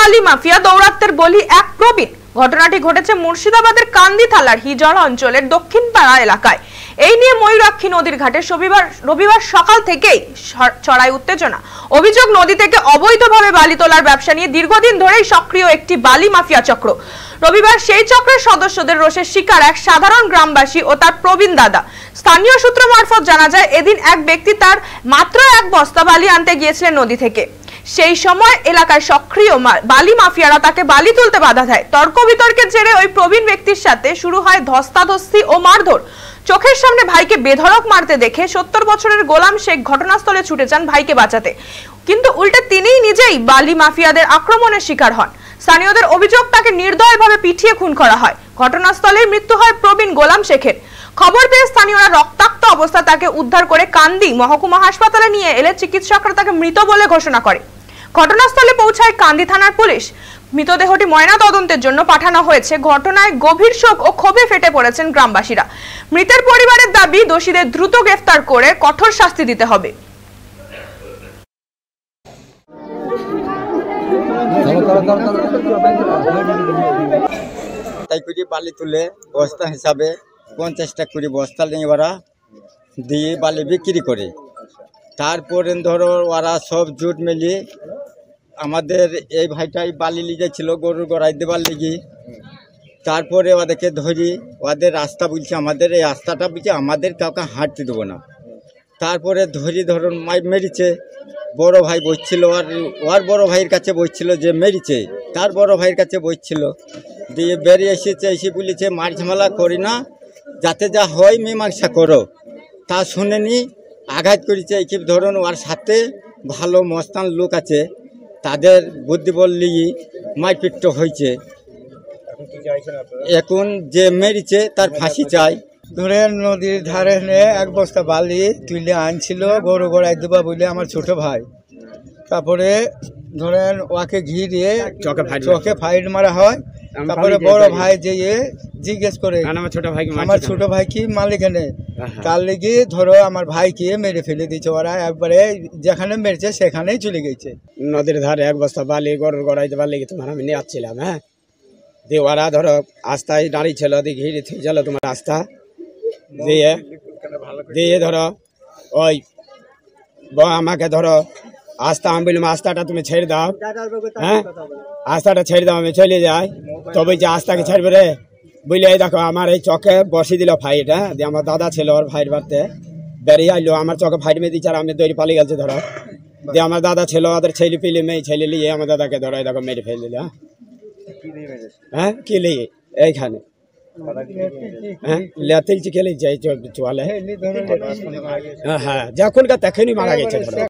বালি মাফিয়া দৌরাত্মের বলি এক প্রবীণ। ঘটনাটি ঘটেছে মুর্শিদাবাদের কান্দি থানার হিজড়া অঞ্চলের দক্ষিণ পাড়া এলাকায়। এই নিয়ে ময়ূরাক্ষী নদীর ঘাটে রবিবার সকাল থেকেই ছড়ায় উত্তেজনা। অভিযোগ, নদী থেকে অবৈধভাবে বালি তোলার ব্যবসা নিয়ে দীর্ঘদিন ধরেই সক্রিয় একটি বালি মাফিয়া চক্র। রবিবার সেই চক্রের সদস্যদের রোষের শিকার এক সাধারণ গ্রামবাসী ও তার প্রবীণ দাদা। স্থানীয় সূত্র মারফত জানা যায়, এদিন এক ব্যক্তি তার মাত্র এক বস্তা বালি আনতে গিয়েছিলেন নদী থেকে। সেই সময় এলাকায় সক্রিয় বালি মাফিয়ারা তাকে বালি তুলতে বাধা দেয়। তর্ক বিতর্কের জেরে ওই প্রবীণ ব্যক্তির সাথে শুরু হয় ধস্তাধস্তি ও মারধর। চোখের সামনে ভাইকে বেধড়ক মারতে দেখে 70 বছরের গোলাম শেখ ঘটনাস্থলে ছুটে যান ভাইকে বাঁচাতে, কিন্তু উল্টে তিনিই নিজেই বালি মাফিয়াদের আক্রমণের শিকার হন। স্থানীয়দের অভিযোগ, তাকে নির্দয়ভাবে পিটিয়ে খুন করা হয়। ঘটনাস্থলে মৃত্যু হয় প্রবীণ গোলাম শেখের। খবর পেয়ে স্থানীয়রা রক্তাক্ত অবস্থায় তাকে উদ্ধার করে কান্দি মহকুমা হাসপাতালে নিয়ে এলে চিকিৎসকরা তাকে মৃত বলে ঘোষণা করে। ঘটনাস্থলে পৌঁছায় কান্দি থানার পুলিশ। মৃতদেহটি ময়না তদন্তের জন্য পাঠানো হয়েছে। ঘটনায় গভীর শোক ও ক্ষোভে ফেটে পড়েছেন গ্রামবাসীরা। মৃতের পরিবারের দাবি, দোষীদের দ্রুত গ্রেফতার করে কঠোর শাস্তি দিতে হবে। তাই করে বালি তুলে বস্তা হিসাবে 50 টাকা করে বস্তা নিয়ে ওরা দিয়ে বালি বিক্রি করে। তারপরে ধরো ওরা সব জুট মিলিয়ে আমাদের এই ভাইটাই বালি নিয়ে যাচ্ছিল গরুর গড়াই দেবার লেগে। তারপরে ওদেরকে ধরি, ওদের রাস্তা বলছে আমাদের এই রাস্তাটা বলছে আমাদের কাউকে হাঁটতে দেবো না। তারপরে ধরি ধরুন মেরেছে। বড় ভাই বসছিল, ওর বড় ভাইয়ের কাছে বসছিল যে মেরেছে, তার বড় ভাইয়ের কাছে বসছিল। দিয়ে বেরিয়ে এসেছে, এসে বলেছে মার ঝামেলা করি না, যাতে যা হয় মীমাংসা করো। তা শুনেনি, আঘাত করেছে। এই ধরুন ওর সাথে ভালো মস্তান লোক আছে, তাদের বুদ্ধি বললি মারপিট হয়েছে। এখন যে মেরেছে তার ফাঁসি চাই। ধরেন নদীর ধারে এক বস্তা বালি তুলে আনছিল গরু গড়াই দেবা বলে আমার ছোট ভাই। তারপরে ধরেন ওকে ঘিরে চোখে ফাইট মারা হয়। তারপরে বড় ভাই যে জিজ্ঞেস করে আমার ছোট ভাই কি মালিক এনে, তার লেগে ধরো আমার ভাইকে মেরে ফেলে দিয়েছে ওরা। একবারে যেখানে মেরেছে সেখানেই চলে গেছে। নদীর ধারে এক বস্তা বালি গরুর গড়াই দেবার লেগে তোমার আমি নিয়ে আসছিলাম। হ্যাঁ, দিয়ে ওরা ধরো আস্তায় দাঁড়িয়ে ছিল, দিয়ে ঘিরে ছিল তোমার আস্থা দিয়ে ধরো ওই আমাকে ধরো আস্থা, আমি বললাম আস্থাটা তুমি ছেড়ে দাও। হ্যাঁ, আস্থাটা ছেড়ে দাও, আমি চলে যাই। তবে যে আস্থাকে ছাড়বে রে বুঝলে, এই দেখো আমার এই চোখে বসিয়ে দিল ফাইট। হ্যাঁ, দিয়ে আমার দাদা ছিল, ওর ফাইট বাড়তে বেরিয়ে আইলো, আমার চোখে ফাইট মেয়ে দিচ্ছে আর আমি দৌড়ে পালিয়ে গেছে ধরো। দিয়ে আমার দাদা ছিল, ওদের ছেলে পিলে মেয়ে ছেলে নিয়ে আমার দাদাকে ধরো এই দেখো মেরে ফেলে দিল। হ্যাঁ, কি লিয়ে এইখানে লেতিলছি খেলে যাই চলে। হ্যাঁ, যখন তখনই মারা গেছে ধরো।